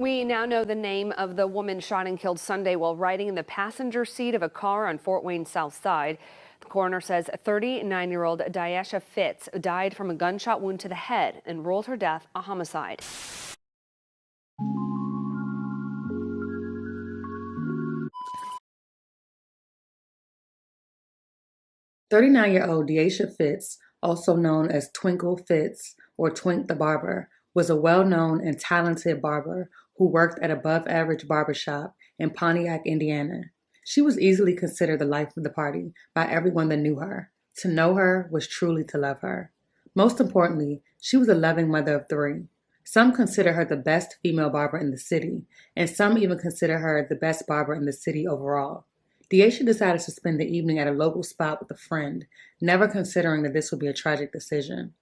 We now know the name of the woman shot and killed Sunday while riding in the passenger seat of a car on Fort Wayne's South Side. The coroner says 39-year-old Diasha Fitz died from a gunshot wound to the head and ruled her death a homicide. 39-year-old Diasha Fitz, also known as Twinkle Fitz or Twink the Barber, was a well-known and talented barber who worked at above-average barbershop in Pontiac, Indiana. She was easily considered the life of the party by everyone that knew her. To know her was truly to love her. Most importantly, she was a loving mother of 3. Some consider her the best female barber in the city, and some even consider her the best barber in the city overall. Diasha decided to spend the evening at a local spot with a friend, never considering that this would be a tragic decision.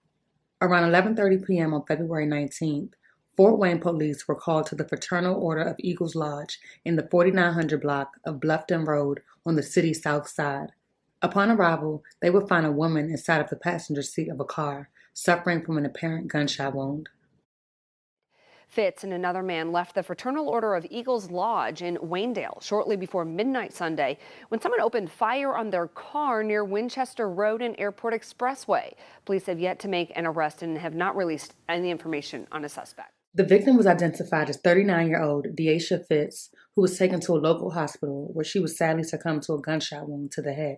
Around 11:30 p.m. on February 19th, Fort Wayne police were called to the Fraternal Order of Eagles Lodge in the 4900 block of Bluffton Road on the city's south side. Upon arrival, they would find a woman inside of the passenger seat of a car, suffering from an apparent gunshot wound. Fitz and another man left the Fraternal Order of Eagles Lodge in Waynedale shortly before midnight Sunday when someone opened fire on their car near Winchester Road and Airport Expressway. Police have yet to make an arrest and have not released any information on a suspect. The victim was identified as 39-year-old Diasha Fitz, who was taken to a local hospital where she was sadly succumbed to a gunshot wound to the head.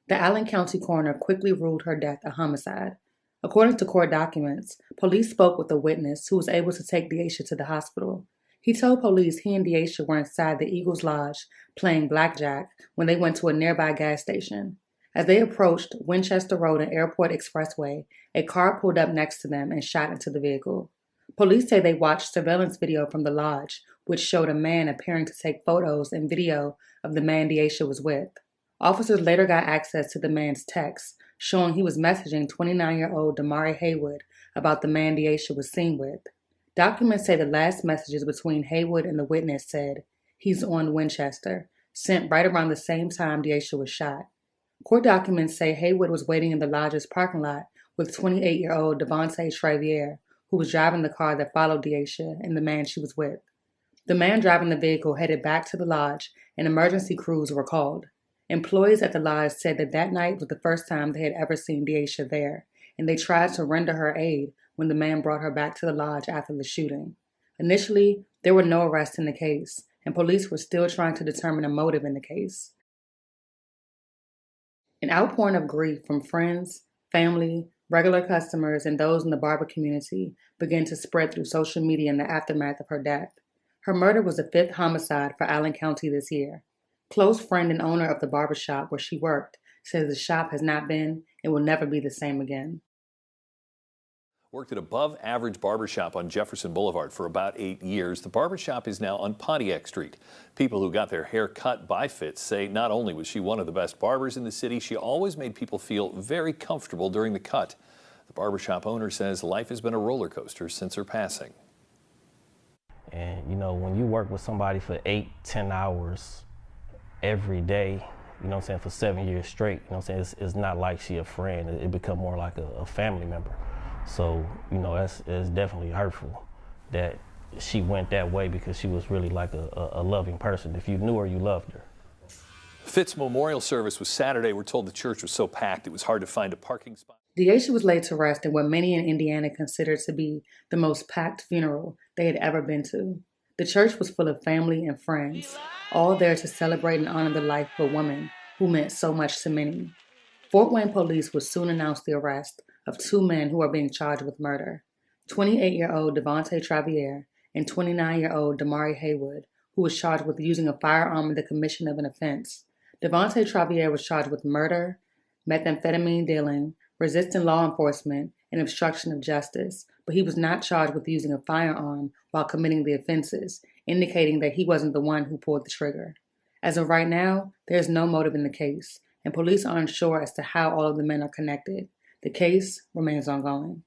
The Allen County coroner quickly ruled her death a homicide. According to court documents, police spoke with a witness who was able to take Diasha to the hospital. He told police he and Diasha were inside the Eagles Lodge playing blackjack when they went to a nearby gas station. As they approached Winchester Road and Airport Expressway, a car pulled up next to them and shot into the vehicle. Police say they watched surveillance video from the lodge, which showed a man appearing to take photos and video of the man Diasha was with. Officers later got access to the man's texts, showing he was messaging 29-year-old Damari Haywood about the man Diasha was seen with. Documents say the last messages between Haywood and the witness said, "He's on Winchester," sent right around the same time Diasha was shot. Court documents say Haywood was waiting in the lodge's parking lot with 28-year-old Devontae Travier, who was driving the car that followed Diasha and the man she was with. The man driving the vehicle headed back to the lodge and emergency crews were called. Employees at the lodge said that night was the first time they had ever seen Diasha there, and they tried to render her aid when the man brought her back to the lodge after the shooting. Initially, there were no arrests in the case, and police were still trying to determine a motive in the case. An outpouring of grief from friends, family, regular customers, and those in the barber community began to spread through social media in the aftermath of her death. Her murder was the 5th homicide for Allen County this year. Close friend and owner of the barbershop where she worked says the shop has not been and will never be the same again. Worked at above average barbershop on Jefferson Boulevard for about 8 years. The barbershop is now on Pontiac Street. People who got their hair cut by Fitz say not only was she one of the best barbers in the city, she always made people feel very comfortable during the cut. The barbershop owner says life has been a roller coaster since her passing. And you know, when you work with somebody for 8-10 hours every day, you know what I'm saying, for 7 years straight, you know what I'm saying, it's not like she a friend. It become more like a family member. So, you know, it's definitely hurtful that she went that way because she was really like a loving person. If you knew her, you loved her. Fitz memorial service was Saturday. We're told the church was so packed it was hard to find a parking spot. Diasha was laid to rest in what many in Indiana considered to be the most packed funeral they had ever been to. The church was full of family and friends, all there to celebrate and honor the life of a woman who meant so much to many. Fort Wayne police would soon announce the arrest of 2 men who are being charged with murder, 28-year-old Devontae Travier and 29-year-old Damari Haywood, who was charged with using a firearm in the commission of an offense. Devontae Travier was charged with murder, methamphetamine dealing, resisting law enforcement, and obstruction of justice, but he was not charged with using a firearm while committing the offenses, indicating that he wasn't the one who pulled the trigger. As of right now, there is no motive in the case, and police are unsure as to how all of the men are connected. The case remains ongoing.